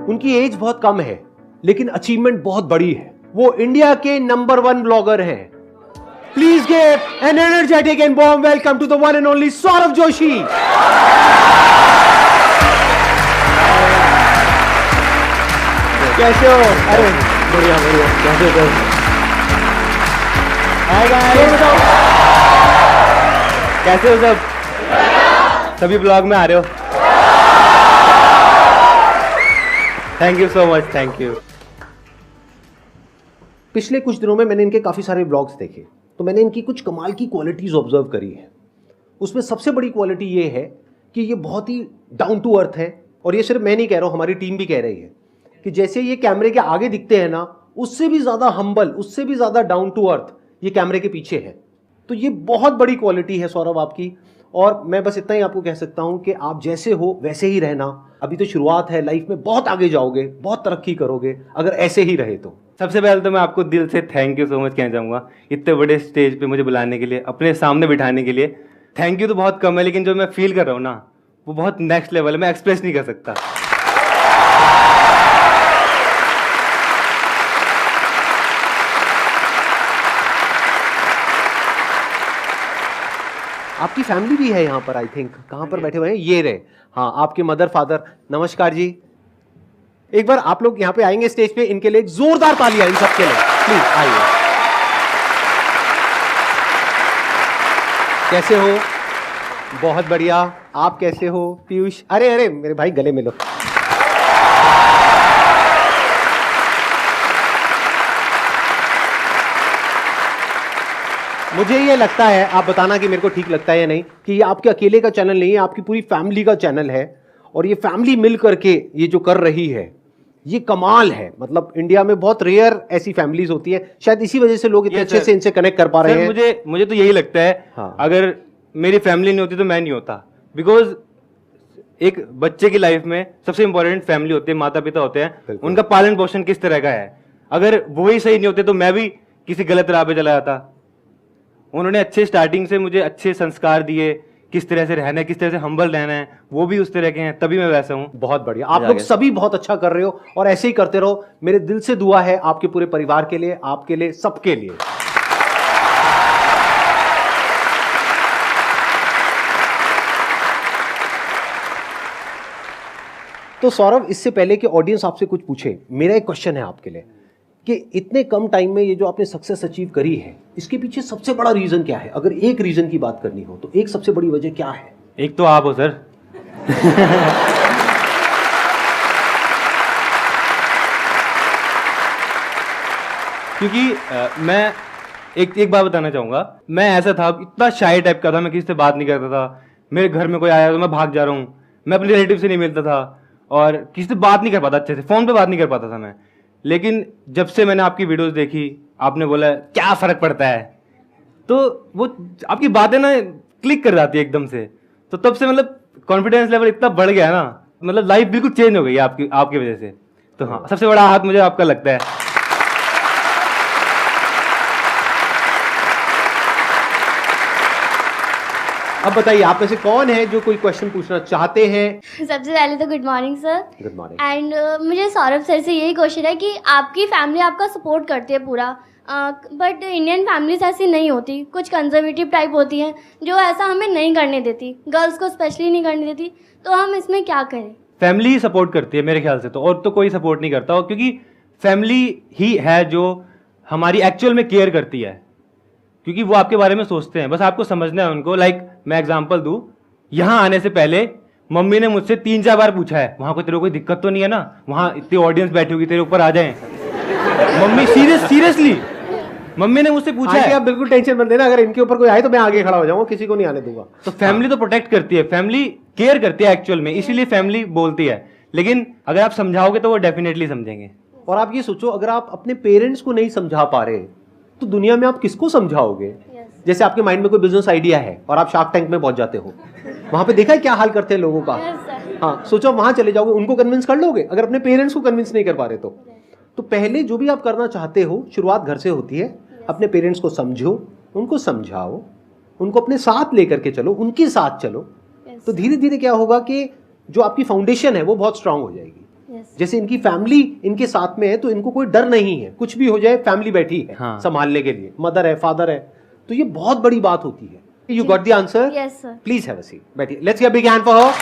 उनकी एज बहुत कम है लेकिन अचीवमेंट बहुत बड़ी है। वो इंडिया के नंबर 1 ब्लॉगर हैं। Please give an energetic and warm welcome to the one and only Saurabh Joshi. कैसे हो? अरे बढ़िया बढ़िया, कैसे हो? हाय गाइस, कैसे हो सब? सभी ब्लॉग में आ रहे हो? Thank you so much, thank you. पिछले कुछ दिनों में मैंने इनके काफ़ी सारे ब्लॉग्स देखे तो मैंने इनकी कुछ कमाल की क्वालिटीज़ ऑब्जर्व करी है। उसमें सबसे बड़ी क्वालिटी ये है कि ये बहुत ही डाउन टू अर्थ है। और ये सिर्फ मैं नहीं कह रहा हूँ, हमारी टीम भी कह रही है कि जैसे ये कैमरे के आगे दिखते हैं ना, उससे भी ज़्यादा हम्बल, उससे भी ज़्यादा डाउन टू अर्थ ये कैमरे के पीछे है। तो ये बहुत बड़ी क्वालिटी है सौरभ आपकी। और मैं बस इतना ही आपको कह सकता हूं कि आप जैसे हो वैसे ही रहना। अभी तो शुरुआत है, लाइफ में बहुत आगे जाओगे, बहुत तरक्की करोगे अगर ऐसे ही रहे तो। सबसे पहले तो मैं आपको दिल से थैंक यू सो मच कहना चाहूँगा, इतने बड़े स्टेज पे मुझे बुलाने के लिए, अपने सामने बिठाने के लिए। थैंक यू तो बहुत कम है, लेकिन जो मैं फील कर रहा हूँ ना, वो बहुत नेक्स्ट लेवल है, मैं एक्सप्रेस नहीं कर सकता। आपकी फैमिली भी है यहाँ पर, आई थिंक। कहाँ पर बैठे हुए हैं? ये रहे। हाँ, आपके मदर फादर। नमस्कार जी। एक बार आप लोग यहाँ पे आएंगे स्टेज पे, इनके लिए एक जोरदार तालियां इन सबके लिए, प्लीज आइए। कैसे हो? बहुत बढ़िया। आप कैसे हो पीयूष? अरे अरे मेरे भाई, गले मिलो। मुझे ये लगता है, आप बताना कि मेरे को ठीक लगता है या नहीं, कि ये आपके अकेले का चैनल नहीं है, आपकी पूरी फैमिली का चैनल है। और ये फैमिली मिल करके ये जो कर रही है, ये कमाल है। मतलब इंडिया में बहुत रेयर ऐसी फैमिलीज होती है, शायद इसी वजह से लोग इतने अच्छे से इनसे कनेक्ट कर पा रहे हैं। मुझे तो यही लगता है, हाँ। अगर मेरी फैमिली नहीं होती तो मैं नहीं होता। बिकॉज एक बच्चे की लाइफ में सबसे इंपॉर्टेंट फैमिली होती है, माता पिता होते हैं। उनका पालन पोषण किस तरह का है, अगर वो ही सही नहीं होते तो मैं भी किसी गलत राह पे चला जाता। उन्होंने अच्छे स्टार्टिंग से मुझे अच्छे संस्कार दिए, किस तरह से रहना है, किस तरह से हम्बल रहना है, वो भी उस तरह के हैं, तभी मैं वैसा हूँ। बहुत बढ़िया, आप लोग सभी बहुत अच्छा कर रहे हो और ऐसे ही करते रहो। मेरे दिल से दुआ है आपके पूरे परिवार के लिए, आपके लिए, सबके लिए। तो सौरभ, इससे पहले कि ऑडियंस आपसे कुछ पूछे, मेरा एक क्वेश्चन है आपके लिए कि इतने कम टाइम में ये जो आपने सक्सेस अचीव करी है, इसके पीछे सबसे बड़ा रीजन क्या है? अगर एक रीजन की बात करनी हो तो एक सबसे बड़ी वजह क्या है? एक तो आप हो सर। क्योंकि मैं एक बात बताना चाहूंगा, मैं ऐसा था, इतना शाय टाइप का था, मैं किसी से बात नहीं करता था। मेरे घर में कोई आया तो मैं भाग जा रहा हूँ, मैं अपने रिलेटिव से नहीं मिलता था और किसी से बात नहीं कर पाता, अच्छे से फोन पे बात नहीं कर पाता था मैं। लेकिन जब से मैंने आपकी वीडियोस देखी, आपने बोला क्या फर्क पड़ता है, तो वो आपकी बातें ना क्लिक कर जाती है एकदम से। तो तब से मतलब कॉन्फिडेंस लेवल इतना बढ़ गया ना, मतलब लाइफ बिल्कुल चेंज हो गई है आपकी वजह से। तो हाँ, सबसे बड़ा हाथ मुझे आपका लगता है। अब बताइए, आप में से कौन है जो कोई क्वेश्चन पूछना चाहते हैं? सबसे पहले तो good morning sir. Good morning. And मुझे सौरभ सर से यही क्वेश्चन है कि आपकी फैमिली आपका सपोर्ट करती है पूरा, बट इंडियन फैमिलीज ऐसी नहीं होती, कुछ कंजर्वेटिव टाइप होती हैं जो ऐसा हमें नहीं करने देती, गर्ल्स को स्पेशली नहीं करने देती। तो हम इसमें क्या करें? फैमिली सपोर्ट करती है मेरे ख्याल से, तो और तो कोई सपोर्ट नहीं करता, क्योंकि फैमिली ही है जो हमारी एक्चुअल में केयर करती है, क्योंकि वो आपके बारे में सोचते हैं। बस आपको समझना है उनको। लाइक मैं एग्जांपल दूं, यहाँ आने से पहले मम्मी ने मुझसे 3-4 बार पूछा है, वहां को तेरे को कोई दिक्कत तो नहीं है ना, वहां इतनी ऑडियंस बैठी होगी, तेरे ऊपर आ जाए। मम्मी सीरियसली मम्मी ने मुझसे पूछा है। आप बिल्कुल टेंशन मत लेना, अगर इनके ऊपर कोई आए तो मैं आगे खड़ा हो जाऊंगा, किसी को नहीं आने दूंगा। तो फैमिली तो प्रोटेक्ट करती है, फैमिली केयर करती है एक्चुअल में, इसीलिए फैमिली बोलती है। लेकिन अगर आप समझाओगे तो वो डेफिनेटली समझेंगे। और आप ये सोचो, अगर आप अपने पेरेंट्स को नहीं समझा पा रहे तो दुनिया में आप किसको समझाओगे? जैसे आपके माइंड में कोई बिजनेस आइडिया है और आप शार्क टैंक में पहुंच जाते हो, वहां पे देखा है क्या हाल करते हैं लोगों का। हाँ, सोचो वहां चले जाओगे, उनको कन्विंस कर लोगे? अगर अपने पेरेंट्स को कन्विंस नहीं कर पा रहे तो पहले जो भी आप करना चाहते हो, शुरुआत घर से होती है। अपने पेरेंट्स को समझो, उनको समझाओ, उनको अपने साथ लेकर के चलो, उनके साथ चलो। तो धीरे धीरे क्या होगा कि जो आपकी फाउंडेशन है वो बहुत स्ट्रांग हो जाएगी। Yes. जैसे इनकी फैमिली इनके साथ में है तो इनको कोई डर नहीं है, कुछ भी हो जाए फैमिली बैठी है हाँ। संभालने के लिए, मदर है, फादर है, तो ये बहुत बड़ी बात होती है। You got the answer? Yes, sir. Please have a seat, बैठिए। Let's give a big hand for her.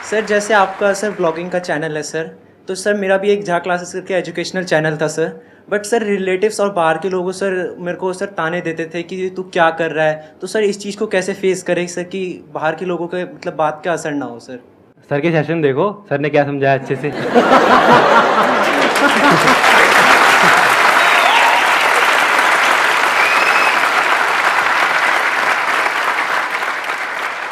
Sir जैसे आपका सर ब्लॉगिंग का चैनल है सर, तो सर मेरा भी एक झा क्लासेस करके एजुकेशनल चैनल था सर, बट सर रिलेटिव्स और बाहर के लोगों सर मेरे को सर ताने देते थे कि तू क्या कर रहा है, तो सर इस चीज़ को कैसे फेस करें सर कि बाहर के लोगों के मतलब बात का असर ना हो सर। सर के सेशन देखो, सर ने क्या समझाया अच्छे से।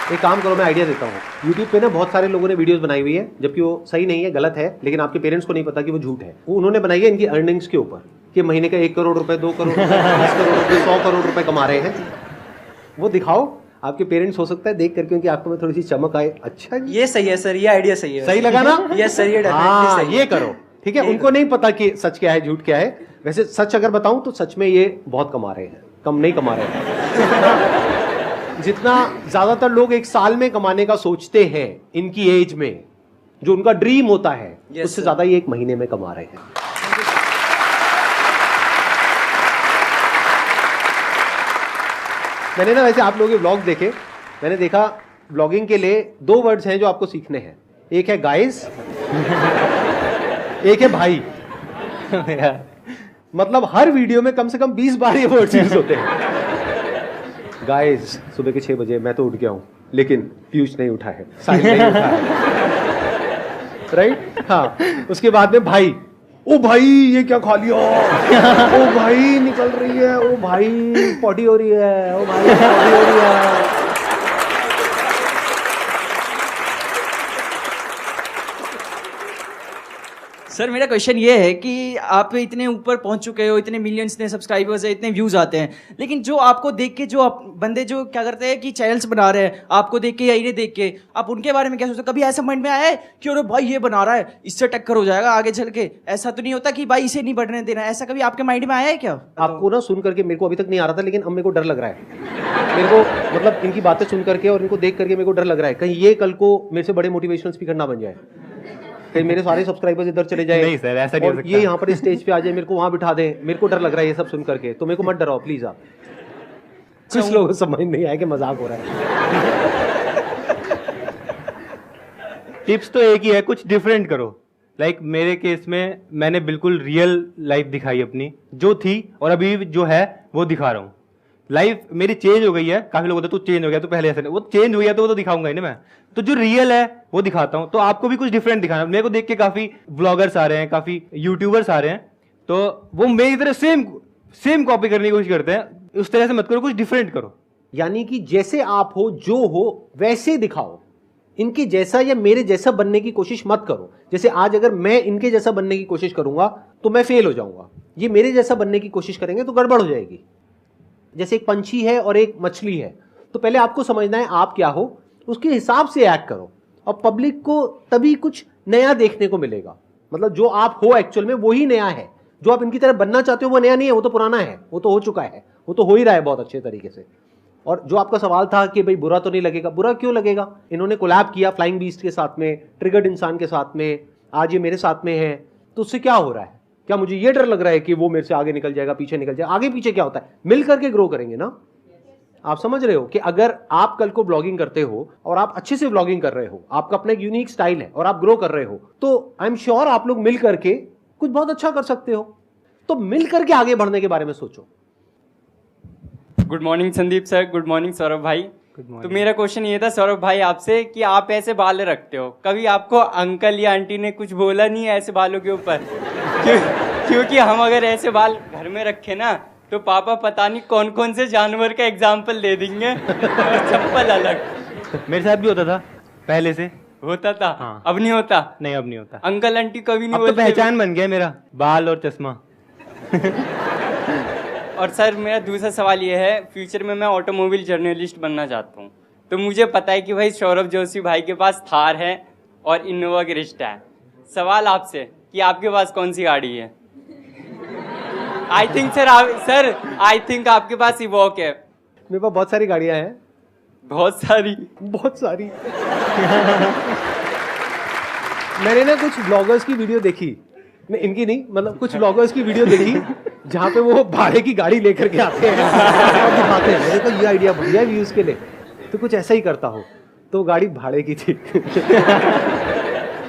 एक काम करो, मैं आइडिया देता हूँ। YouTube पे ना बहुत सारे लोगों ने वीडियोस बनाई हुई है, जबकि वो सही नहीं है, गलत है, लेकिन आपके पेरेंट्स को नहीं पता कि वो झूठ है। वो उन्होंने बनाई है इनकी अर्निंग्स के ऊपर कि महीने का 1 करोड़ रुपए, 2 करोड़ रुपए, 20 करोड़ रुपए, 100 करोड़ रुपए कमा रहे हैं। वो दिखाओ, आपके पेरेंट्स हो सकता है देख करके उनकी आंखों में थोड़ी सी चमक आए। अच्छा जी, ये सही है सर, ये आइडिया सही है। सही लगा ना? यस सर, ये हाँ, डेफिनेटली सही है। ये करो, ठीक है। उनको नहीं पता कि सच क्या है, झूठ क्या है। वैसे सच अगर बताऊं तो सच में ये बहुत कमा रहे हैं, कम नहीं कमा रहे हैं। जितना ज्यादातर लोग एक साल में कमाने का सोचते हैं इनकी एज में, जो उनका ड्रीम होता है, Yes, उससे sir. ज्यादा ये 1 महीने में कमा रहे हैं। मैंने ना वैसे आप लोगों के व्लॉग देखे, मैंने देखा व्लॉगिंग के लिए 2 वर्ड्स हैं जो आपको सीखने हैं। एक है गाइस, एक है भाई। मतलब हर वीडियो में कम से कम 20 बार ये वर्ड्स यूज होते हैं। गाइस, सुबह के 6 बजे मैं तो उठ गया हूं, लेकिन पीयूष नहीं उठा है, साहिल नहीं उठा है। राइट? हाँ। उसके बाद में भाई, ओ भाई ये क्या खा लिया, ओ भाई निकल रही है, ओ भाई पॉटी हो रही है, ओ भाई पॉटी हो रही है। सर मेरा क्वेश्चन ये है कि आप इतने ऊपर पहुंच चुके हो, इतने मिलियंस, इतने सब्सक्राइबर्स है, इतने व्यूज आते हैं, लेकिन जो आपको देख के जो बंदे जो क्या करते हैं कि चैनल्स बना रहे हैं आपको देख के या इन्हें देख के, आप उनके बारे में क्या सोचते हो? कभी ऐसा माइंड में आया है कि अरे भाई ये बना रहा है, इससे टक्कर हो जाएगा आगे चल के? ऐसा तो नहीं होता कि भाई इसे नहीं बढ़ने देना, ऐसा कभी आपके माइंड में आया है क्या? आपको ना सुन करके मेरे को अभी तक नहीं आ रहा था, लेकिन अब मेरे को डर लग रहा है। मेरे को मतलब इनकी बातें सुन करके और इनको देख करके मेरे को डर लग रहा है, कहीं ये कल को मेरे से बड़े मोटिवेशनल स्पीकर ना बन जाए, कहीं मेरे सारे सब्सक्राइबर्स इधर चले जाए। नहीं सर, ऐसा नहीं हो और सकता। ये यहाँ पर स्टेज पे आ जाए, मेरे को वहां बिठा दे। मेरे को डर लग रहा है ये सब सुन करके, तो मेरे को मत डराओ प्लीज आप। कुछ लोगों को समझ नहीं आया कि मजाक हो रहा है। टिप्स तो एक ही है, कुछ डिफरेंट करो। लाइक मेरे केस में मैंने बिल्कुल रियल लाइफ दिखाई अपनी, जो थी और अभी जो है वो दिखा रहा हूँ। लाइफ मेरी चेंज हो गई है। काफी लोग होते हैं तू चेंज हो गया, तो पहले ऐसे नहीं, वो चेंज हो गया तो वो तो दिखाऊंगा ही ना मैं। तो जो रियल है वो दिखाता हूँ। तो आपको भी कुछ डिफरेंट दिखाना। मेरे को देख के काफी व्लॉगर्स आ रहे हैं, काफी यूट्यूबर्स आ रहे हैं, तो वो मेरी तरह सेम कॉपी करने की कोशिश करते हैं। उस तरह से मत करो, कुछ डिफरेंट करो। यानी कि जैसे आप हो, जो हो वैसे दिखाओ। इनके जैसा या मेरे जैसा बनने की कोशिश मत करो। जैसे आज अगर मैं इनके जैसा बनने की कोशिश करूंगा तो मैं फेल हो जाऊंगा, ये मेरे जैसा बनने की कोशिश करेंगे तो गड़बड़ हो जाएगी। जैसे एक पंछी है और एक मछली है, तो पहले आपको समझना है आप क्या हो, उसके हिसाब से एक्ट करो, और पब्लिक को तभी कुछ नया देखने को मिलेगा। मतलब जो आप हो एक्चुअल में वही नया है। जो आप इनकी तरह बनना चाहते हो वो नया नहीं है, वो तो पुराना है, वो तो हो चुका है, वो तो हो ही रहा है बहुत अच्छे तरीके से। और जो आपका सवाल था कि भाई बुरा तो नहीं लगेगा, बुरा क्यों लगेगा? इन्होंने कोलैब किया फ्लाइंग बीस्ट के साथ में, ट्रिगर्ड इंसान के साथ में, आज ये मेरे साथ में है, तो उससे क्या हो रहा है? क्या मुझे ये डर लग रहा है कि वो मेरे से आगे निकल जाएगा, पीछे निकल जाएगा? आगे पीछे क्या होता है, मिल करके ग्रो करेंगे ना। आप समझ रहे हो कि अगर आप कल को ब्लॉगिंग करते हो और आप अच्छे से ब्लॉगिंग कर रहे हो, आपका अपना एक यूनिक स्टाइल है और आप ग्रो कर रहे हो, तो आई एम श्योर आप लोग मिल करके कुछ बहुत अच्छा कर सकते हो। तो मिल करके आगे बढ़ने के बारे में सोचो। Good morning Sandeep sir, good morning Saurabh भाई। Good morning. तो मेरा क्वेश्चन ये था सौरभ भाई आपसे कि आप ऐसे बाल रखते हो, कभी आपको अंकल या आंटी ने कुछ बोला नहीं है ऐसे बालों के ऊपर? क्योंकि हम अगर ऐसे बाल घर में रखे ना तो पापा पता नहीं कौन कौन से जानवर का एग्जाम्पल दे देंगे और चप्पल अलग। मेरे साथ भी होता था पहले से। होता था? हाँ। अब नहीं होता? नहीं, अब नहीं होता। अंकल आंटी कभी नहीं अब तो बोलते? पहचान बन गया मेरा, बाल और चश्मा। और सर मेरा दूसरा सवाल ये है, फ्यूचर में मैं ऑटोमोबाइल जर्नलिस्ट बनना चाहता हूँ, तो मुझे पता है कि भाई सौरभ जोशी भाई के पास थार है और इनोवा क्रिस्टा है। सवाल आपसे कि आपके पास कौन सी गाड़ी है? आई थिंक आपके पास इवॉक है। मेरे पास बहुत सारी गाड़ियां हैं, बहुत सारी। बहुत सारी। मैंने ना कुछ ब्लॉगर्स की वीडियो देखी, नहीं इनकी नहीं, मतलब कुछ ब्लॉगर्स की वीडियो देखी जहाँ पे वो भाड़े की गाड़ी लेकर के आते हैं और दिखाते हैं। मेरे को ये आइडिया बढ़िया है व्यूज के लिए, तो कुछ ऐसा ही करता हो। तो गाड़ी भाड़े की थी।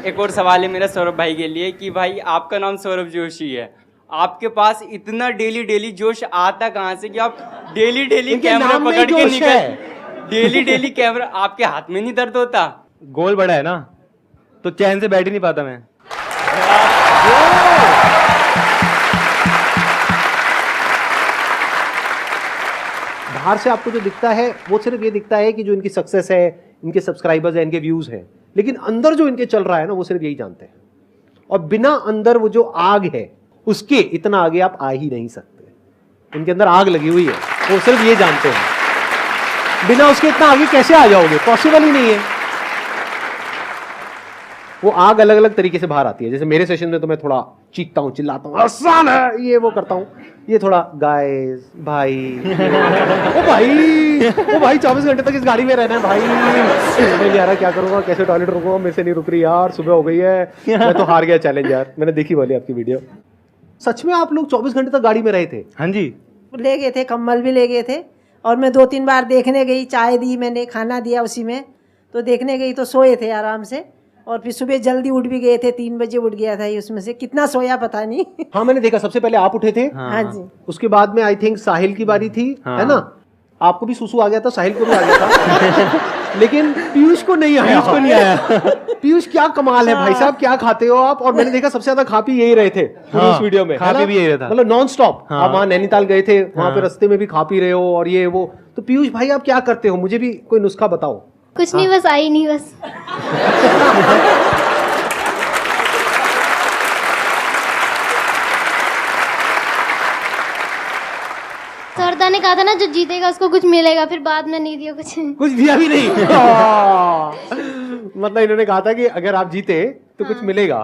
एक और सवाल है मेरा सौरभ भाई के लिए कि भाई आपका नाम सौरभ जोशी है, आपके पास इतना डेली डेली जोश आता कहाँ से कि आप डेली डेली इनके कैमरा नाम में पकड़ के जोश निकल, है। डेली डेली कैमरा, आपके हाथ में नहीं दर्द होता? गोल बड़ा है ना, तो चैन से बैठ ही नहीं पाता मैं। बाहर से आपको जो दिखता है वो सिर्फ ये दिखता है कि जो इनकी सक्सेस है, इनके सब्सक्राइबर्स है, इनके व्यूज हैं, लेकिन अंदर जो इनके चल रहा है ना वो सिर्फ यही जानते हैं। और बिना अंदर वो जो आग है उसके इतना आगे आप आ ही नहीं सकते। इनके अंदर आग लगी हुई है, वो सिर्फ ये जानते हैं। बिना उसके इतना आगे कैसे आ जाओगे, पॉसिबल ही नहीं है। वो आग अलग अलग तरीके से बाहर आती है। जैसे मेरे सेशन में तो मैं थोड़ा चीखता हूँ, चिल्लाता हूँ, आसान है, ये वो करता हूँ। ये थोड़ा गाइस भाई, ओ भाई 24 घंटे तक इस गाड़ी में रहना है भाई, समझ नहीं आ रहा क्या करूंगा, कैसे टॉयलेट रुकूंगा, मेरे से नहीं रुक रही यार, सुबह हो गई है, मैं तो हार गया चैलेंज यार। मैंने देखी वाली आपकी वीडियो। सच में आप लोग 24 घंटे तक गाड़ी में रहे थे? हाँ जी, ले गए थे, कम्बल भी ले गए थे। और मैं 2-3 बार देखने गई, चाय दी मैंने, खाना दिया उसी में, तो देखने गई तो सोए थे आराम से। और फिर सुबह जल्दी उठ भी गए थे, 3 बजे उठ गया था ये, उसमें से कितना सोया पता नहीं। हाँ मैंने देखा, सबसे पहले आप उठे थे। हाँ जी। उसके बाद में आई थिंक साहिल की बारी थी, हाँ। है ना? आपको भी सुसु आ गया था, साहिल को भी आ गया था। लेकिन पीयूष को नहीं आया। पीयूष को नहीं आया। पीयूष क्या कमाल है भाई साहब, क्या खाते हो आप? और मैंने देखा सबसे ज्यादा खा पी यही रहे थे पूरी उस वीडियो में, खा पी भी यही रहा था। मतलब नॉन स्टॉप। हाँ। आप वहां नैनीताल गए थे, वहां पे रास्ते में भी खा पी रहे हो और ये वो। तो पीयूष भाई आप क्या करते हो, मुझे भी कोई नुस्खा बताओ। कुछ नहीं, बस आई नहीं बस। सरदा ने कहा था ना जो जीतेगा उसको कुछ मिलेगा, फिर बाद में नहीं दिया कुछ। कुछ दिया भी नहीं। मतलब इन्होंने कहा था कि अगर आप जीते तो कुछ मिलेगा,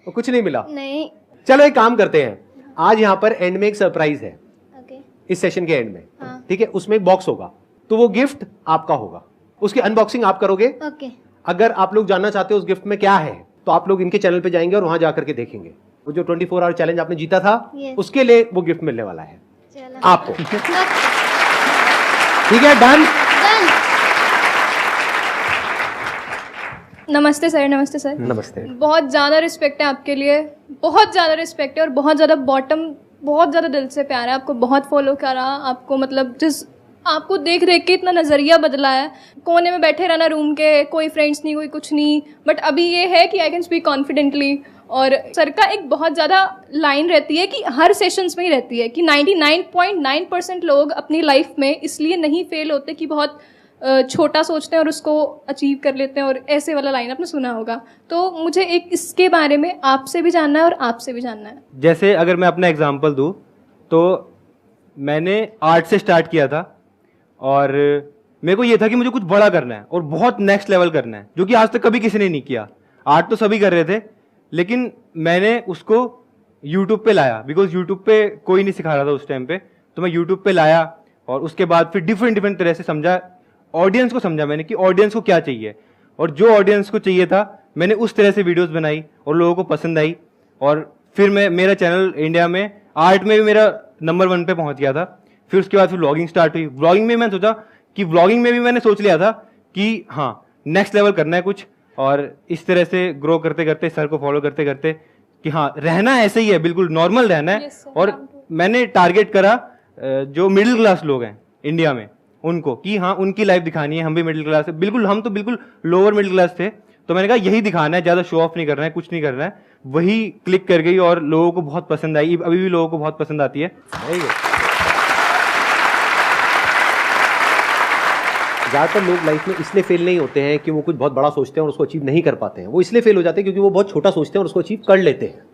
और कुछ नहीं मिला। नहीं। चलो एक काम करते हैं, आज यहाँ पर एंड में एक सरप्राइज है। ओके। इस सेशन के एंड में, हाँ। ठीक है, उसमें एक बॉक्स होगा, तो वो गिफ्ट आपका होगा, उसकी अनबॉक्सिंग आप करोगे। ओके। अगर आप लोग जानना चाहते हो उस गिफ्ट में क्या है, तो आप लोग इनके चैनल पे जाएंगे और वहां जाकर के देखेंगे। वो जो 24 आवर चैलेंज आपने जीता था, Yes. उसके लिए वो गिफ्ट मिलने वाला है चलो। आपको। ओके। ठीक है, डन। डन। नमस्ते सर। नमस्ते सर। नमस्ते। बहुत ज़्यादा रिस्पेक्ट है आपके लिए, बहुत ज़्यादा रिस्पेक्ट है, और बहुत ज़्यादा बहुत ज़्यादा दिल से प्यार है। आपको बहुत फॉलो करा, आपको मतलब जिस आपको देख देख के इतना नज़रिया बदला है। कोने में बैठे रहना रूम के, कोई फ्रेंड्स नहीं, कोई कुछ नहीं, बट अभी ये है कि आई कैन स्पीक कॉन्फिडेंटली। और सर का एक बहुत ज़्यादा लाइन रहती है कि हर सेशंस में ही रहती है कि 99.9% लोग अपनी लाइफ में इसलिए नहीं फेल होते कि बहुत छोटा सोचते हैं और उसको अचीव कर लेते हैं, और ऐसे वाला लाइन आपने सुना होगा। तो मुझे एक इसके बारे में आपसे भी जानना है और आपसे भी जानना है। जैसे अगर मैं अपना एग्जांपल दूं तो मैंने आर्ट से स्टार्ट किया था, और मेरे को ये था कि मुझे कुछ बड़ा करना है और बहुत नेक्स्ट लेवल करना है, जो कि आज तक कभी किसी ने नहीं किया। आर्ट तो सभी कर रहे थे, लेकिन मैंने उसको यूट्यूब पे लाया, बिकॉज यूट्यूब पे कोई नहीं सिखा रहा था उस टाइम पे। तो मैं यूट्यूब पे लाया और उसके बाद फिर डिफरेंट तरह से समझा, ऑडियंस को समझा मैंने कि ऑडियंस को क्या चाहिए, और जो ऑडियंस को चाहिए था मैंने उस तरह से वीडियोस बनाई और लोगों को पसंद आई। और फिर मेरा चैनल इंडिया में आर्ट में भी मेरा नंबर 1 पे पहुंच गया था। फिर उसके बाद फिर व्लॉगिंग स्टार्ट हुई। व्लॉगिंग में मैंने सोचा कि व्लॉगिंग में भी मैंने सोच लिया था कि हाँ नेक्स्ट लेवल करना है कुछ, और इस तरह से ग्रो करते करते, सर को फॉलो करते करते कि हाँ रहना ऐसे ही है, बिल्कुल नॉर्मल रहना है। Yes, sir. और मैंने टारगेट करा जो मिडिल क्लास लोग हैं इंडिया में, उनको, कि हाँ उनकी लाइफ दिखानी है। हम भी मिडिल क्लास है, बिल्कुल, हम तो बिल्कुल लोअर मिडिल क्लास थे। तो मैंने कहा यही दिखाना है, ज़्यादा शो ऑफ नहीं करना है, कुछ नहीं करना है। वही क्लिक कर गई और लोगों को बहुत पसंद आई, अभी भी लोगों को बहुत पसंद आती है। ज़्यादातर लोग लाइफ में इसलिए फेल नहीं होते हैं कि वो कुछ बहुत बड़ा सोचते हैं और उसको अचीव नहीं कर पाते हैं। वो इसलिए फेल हो जाते हैं क्योंकि वो बहुत छोटा सोचते हैं और उसको अचीव कर लेते हैं।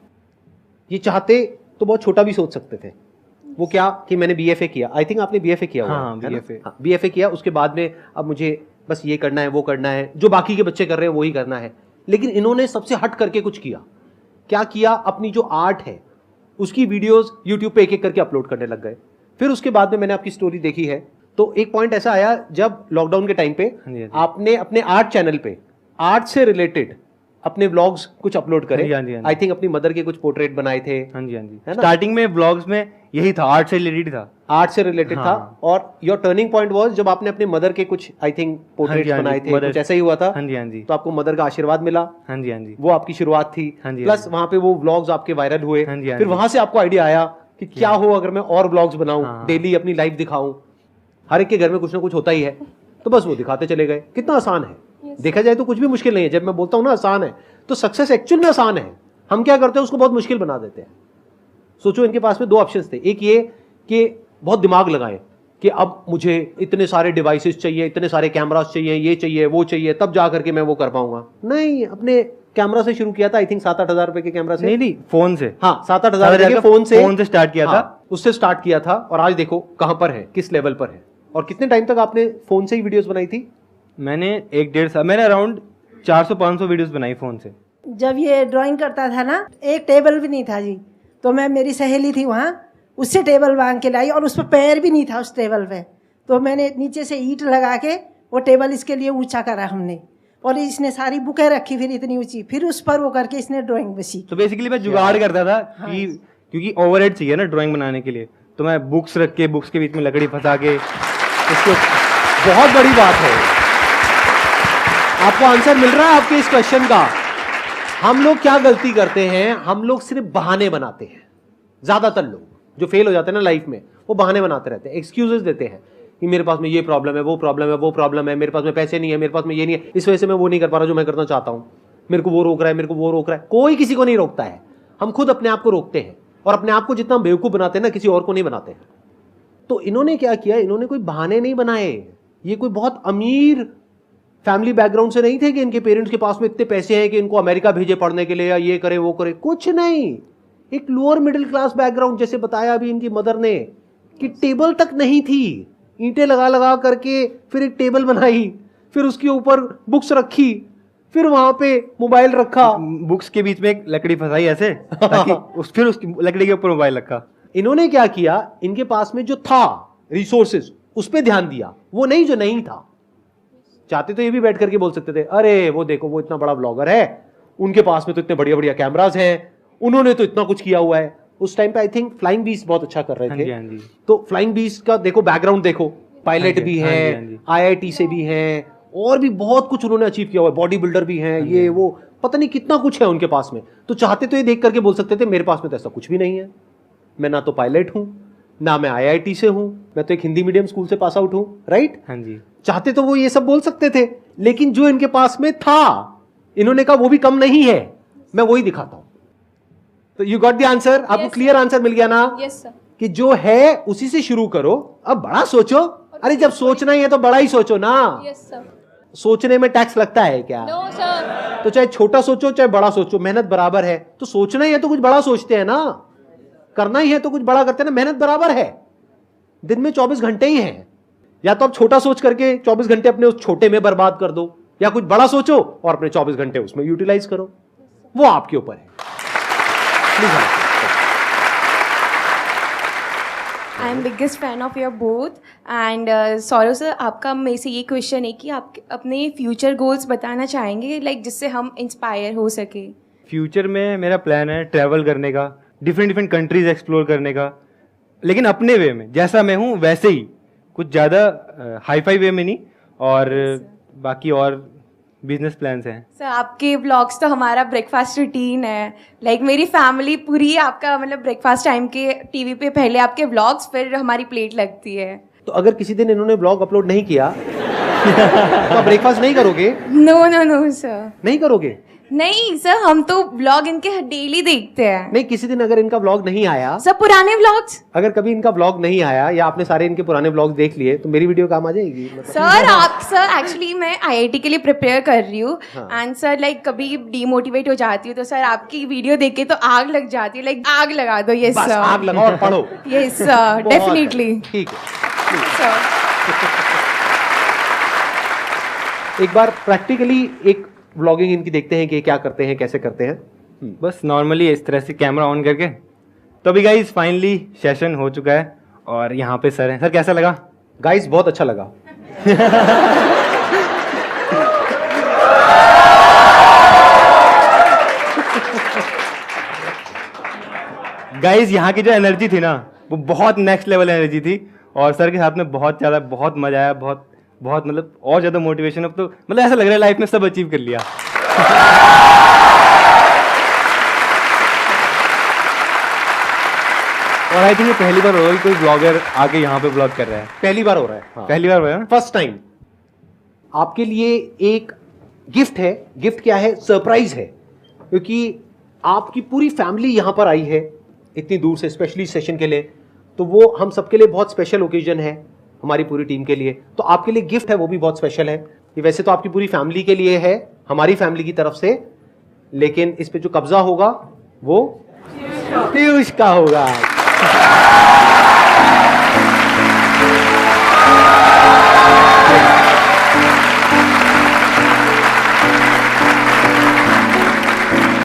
ये चाहते तो बहुत छोटा भी सोच सकते थे। वो क्या कि मैंने BFA किया, आई थिंक आपने BFA किया हुआ हाँ, है ना? BFA। हाँ, BFA किया, उसके बाद में अब मुझे बस ये करना है, वो करना है, जो बाकी के बच्चे कर रहे हैं वही करना है। लेकिन इन्होंने सबसे हट करके कुछ किया। क्या किया? अपनी जो आर्ट है उसकी वीडियोस यूट्यूब पे एक एक करके अपलोड करने लग गए। फिर उसके बाद में मैंने आपकी स्टोरी देखी है, तो एक पॉइंट ऐसा आया जब लॉकडाउन के टाइम पे हाँ जी, हाँ जी। आपने अपने आर्ट चैनल पे आर्ट से रिलेटेड अपने व्लॉग्स कुछ अपलोड करे। हाँ जी, हाँ जी, हाँ जी। आई थिंक अपनी मदर के कुछ पोर्ट्रेट बनाए थे, हाँ जी, हाँ जी। है ना? स्टार्टिंग में ब्लॉग्स में यही था, आर्ट से रिलेटेड था। आर्ट से रिलेटेड हाँ। था। और योर टर्निंग पॉइंट वाज जब आपने अपने मदर के कुछ आई थिंक पोर्ट्रेट्स हाँ जी, बनाए थे, mother- कुछ ऐसा ही हुआ था। हाँ जी, हाँ जी। तो आपको मदर का आशीर्वाद मिला, हाँ जी, हाँ जी। वो आपकी शुरुआत थी। हाँ जी, प्लस हाँ जी। वहां पे वो व्लॉग्स आपके वायरल हुए। हाँ जी, हाँ फिर जी। वहां से आपको आइडिया आया कि क्या हो अगर मैं और व्लॉग्स बनाऊं, हाँ। डेली अपनी लाइफ दिखाऊं। हर एक के घर में कुछ ना कुछ होता ही है, तो बस वो दिखाते चले गए। कितना आसान है, देखा जाए तो कुछ भी मुश्किल नहीं है। जब मैं बोलता हूं ना आसान है, तो सक्सेस एक्चुअल में आसान है। हम क्या करते हैं, उसको बहुत मुश्किल बना देते हैं। सोचो, इनके पास में दो ऑप्शंस थे। एक ये कि बहुत दिमाग लगाएं कि अब मुझे इतने सारे डिवाइसेस चाहिए, इतने सारे कैमरास चाहिए, ये चाहिए, वो चाहिए, तब जा करके मैं वो कर पाऊंगा। नहीं, अपने कैमरा से शुरू किया था। आई थिंक 7-8 हजार रुपए के कैमरा से। नहीं, फोन से। हाँ, 7-8 हजार रुपए के फोन से स्टार्ट किया था। हाँ, उससे स्टार्ट किया था। और आज देखो कहां पर है, किस लेवल पर है। और कितने टाइम तक आपने फोन से ही वीडियोस बनाई थी? मैंने 1-1.5 साल, मैंने अराउंड 400-500 वीडियोस बनाई फोन से। जब ये ड्राइंग करता था ना, एक टेबल भी नहीं था जी, तो मैं, मेरी सहेली थी वहाँ, उससे टेबल मांग के लाई और उस पर पैर भी नहीं था उस टेबल पे। तो मैंने नीचे से ईंट लगा के वो टेबल इसके लिए ऊंचा करा हमने, और इसने सारी बुकें रखी फिर इतनी ऊंची, फिर उस पर वो करके इसने ड्राइंग भी सीखी। तो बेसिकली मैं जुगाड़ करता था कि क्योंकि ओवरहेड चाहिए ना ड्राइंग बनाने के लिए, तो मैं बुक्स रख के, बुक्स के बीच में लकड़ी फंसा के इसको बहुत बड़ी बात है। आपको आंसर मिल रहा है आपके इस क्वेश्चन का? हम लोग क्या गलती करते हैं, हम लोग सिर्फ बहाने बनाते हैं। ज्यादातर लोग जो फेल हो जाते हैं ना लाइफ में, वो बहाने बनाते रहते हैं, एक्सक्यूजेस देते हैं कि मेरे पास में ये प्रॉब्लम है, वो प्रॉब्लम है, वो प्रॉब्लम है, मेरे पास में पैसे नहीं है, मेरे पास में ये नहीं है, इस वजह से मैं वो नहीं कर पा रहा जो मैं करना चाहता हूं, मेरे को वो रोक रहा है, मेरे को वो रोक रहा है। कोई किसी को नहीं रोकता है, हम खुद अपने आप को रोकते हैं। और अपने आप को जितना बेवकूफ बनाते हैं ना, किसी और को नहीं बनाते हैं। तो इन्होंने क्या किया, इन्होंने कोई बहाने नहीं बनाए। ये कोई बहुत अमीर फैमिली बैकग्राउंड से नहीं थे कि इनके पेरेंट्स के पास में इतने पैसे हैं कि इनको अमेरिका भेजे पढ़ने के लिए या ये करे वो करे, कुछ नहीं। एक लोअर मिडिल क्लास बैकग्राउंड, जैसे बताया अभी इनकी मदर ने कि टेबल तक नहीं थी, ईंटें लगा लगा करके फिर एक टेबल बनाई, फिर उसके ऊपर बुक्स रखी, फिर वहां पे मोबाइल रखा, बुक्स के बीच में एक लकड़ी फंसाई ऐसे ताकि फिर उसकी लकड़ी के ऊपर मोबाइल रखा। इन्होंने क्या किया, इनके पास में जो था रिसोर्सेज उस पर ध्यान दिया, वो नहीं जो नहीं था। चाहते तो ये भी बैठ करके बोल सकते थे, अरे वो देखो वो इतना बड़ा ब्लॉगर है, उनके पास में तो इतने बढ़िया बढ़िया कैमराज हैं, उन्होंने तो इतना कुछ किया हुआ है। उस टाइम पे आई थिंक फ्लाइंग बीस्ट बहुत अच्छा कर रहे हाँ थे। जी, हाँ जी। तो फ्लाइंग बीस्ट का देखो बैकग्राउंड देखो, पायलट हाँ जी, भी हाँ है, जी, हाँ जी। IIT से भी हैं, और भी बहुत कुछ उन्होंने अचीव किया हुआ है, बॉडी बिल्डर भी हैं, ये वो पता नहीं कितना कुछ है उनके पास में। तो चाहते तो ये देख करके बोल सकते थे मेरे पास में तो ऐसा कुछ भी नहीं है, मैं ना तो पायलट हूं, ना मैं IIT से हूं, मैं तो एक हिंदी मीडियम स्कूल से पास आउट हूं, राइट? हाँ जी। चाहते तो वो ये सब बोल सकते थे, लेकिन जो इनके पास में था इन्होंने कहा वो भी कम नहीं है, मैं वही दिखाता हूं। तो यू गॉट द आंसर? आपको Yes, क्लियर आंसर मिल गया ना? Yes sir. कि जो है उसी से शुरू करो, अब बड़ा सोचो। अरे जब सोचना ही है तो बड़ा ही सोचो ना। Yes sir. सोचने में टैक्स लगता है क्या? No sir. तो चाहे छोटा सोचो चाहे बड़ा सोचो, मेहनत बराबर है। तो सोचना ही है तो कुछ बड़ा सोचते हैं ना, करना ही है तो कुछ बड़ा करते हैं ना, मेहनत बराबर है। दिन में 24 घंटे ही हैं, या तो आप छोटा सोच करके 24 घंटे अपने उस छोटे में बर्बाद कर दो, या कुछ बड़ा सोचो और अपने 24 घंटे उसमें यूटिलाइज करो, वो आपके ऊपर है। Please I am biggest fan of your both and Saurav sir, आपका मेरे से ये क्वेश्चन है कि आप अपने फ्यूचर गोल्स बताना चाहेंगे, लाइक जिससे हम इंस्पायर हो सके। फ्यूचर में मेरा प्लान है ट्रैवल करने का, डिफरेंट कंट्रीज एक्सप्लोर करने का, लेकिन अपने वे में, जैसा मैं हूँ वैसे ही, कुछ ज़्यादा हाई फाई वे में नहीं। और बाकी और बिजनेस प्लान्स हैं। सर आपके ब्लॉग्स तो हमारा ब्रेकफास्ट रूटीन है, लाइक मेरी फैमिली पूरी आपका मतलब ब्रेकफास्ट टाइम के टीवी पे पहले आपके ब्लॉग्स, फिर हमारी प्लेट लगती है। तो अगर किसी दिन इन्होंने ब्लॉग अपलोड नहीं किया तो आप ब्रेकफास्ट नहीं करोगे? नो नो नो सर, नहीं करोगे? नहीं सर, हम तो ब्लॉग इनके डेली देखते हैं। नहीं, किसी दिन अगर इनका ब्लॉग नहीं आया, सर पुराने ब्लॉग्स, अगर कभी इनका ब्लॉग नहीं आया या आपने सारे इनके पुराने ब्लॉग देख लिए, तो मेरी वीडियो काम आ जाएगी? सर एक्चुअली मैं IIT के लिए प्रिपेयर कर रही हूँ एंड सर लाइक कभी डीमोटिवेट हो जाती हूँ तो सर आपकी वीडियो देख के तो आग लग जाती है, लाइक आग लगा दो। यस बस सर, आग लगाओ और पढ़ो। यस सर, बहुत डेफिनेटली। ठीक है। सर एक बार प्रैक्टिकली एक व्लॉगिंग इनकी देखते हैं कि क्या करते हैं, कैसे करते हैं। बस नॉर्मली इस तरह से कैमरा ऑन करके। तो अभी गाइस फाइनली सेशन हो चुका है और यहाँ पे सर हैं। सर कैसा लगा? गाइस बहुत अच्छा लगा। गाइस यहाँ की जो एनर्जी थी ना वो बहुत नेक्स्ट लेवल एनर्जी थी, और सर के साथ में बहुत मजा आया, बहुत बहुत मतलब और ज़्यादा मोटिवेशन। अब तो मतलब ऐसा लग रहा है लाइफ में सब अचीव कर लिया। और आई थिंक ये पहली बार हो रहा है कोई ब्लॉगर आके यहाँ पे ब्लॉग कर रहा है। पहली बार हो रहा है। हाँ। पहली बार हुआ है ना? First time. आपके लिए एक गिफ्ट है। गिफ्ट क्या है? सरप्राइज है, क्योंकि आपकी पूरी फैमिली यहाँ पर आई है इतनी दूर से स्पेशली सेशन के लिए, तो वो हम सबके लिए बहुत स्पेशल ओकेजन है, हमारी पूरी टीम के लिए। तो आपके लिए गिफ्ट है, वो भी बहुत स्पेशल है। ये वैसे तो आपकी पूरी फैमिली के लिए है, हमारी फैमिली की तरफ से, लेकिन इस पे जो कब्जा होगा वो पीयूष का होगा।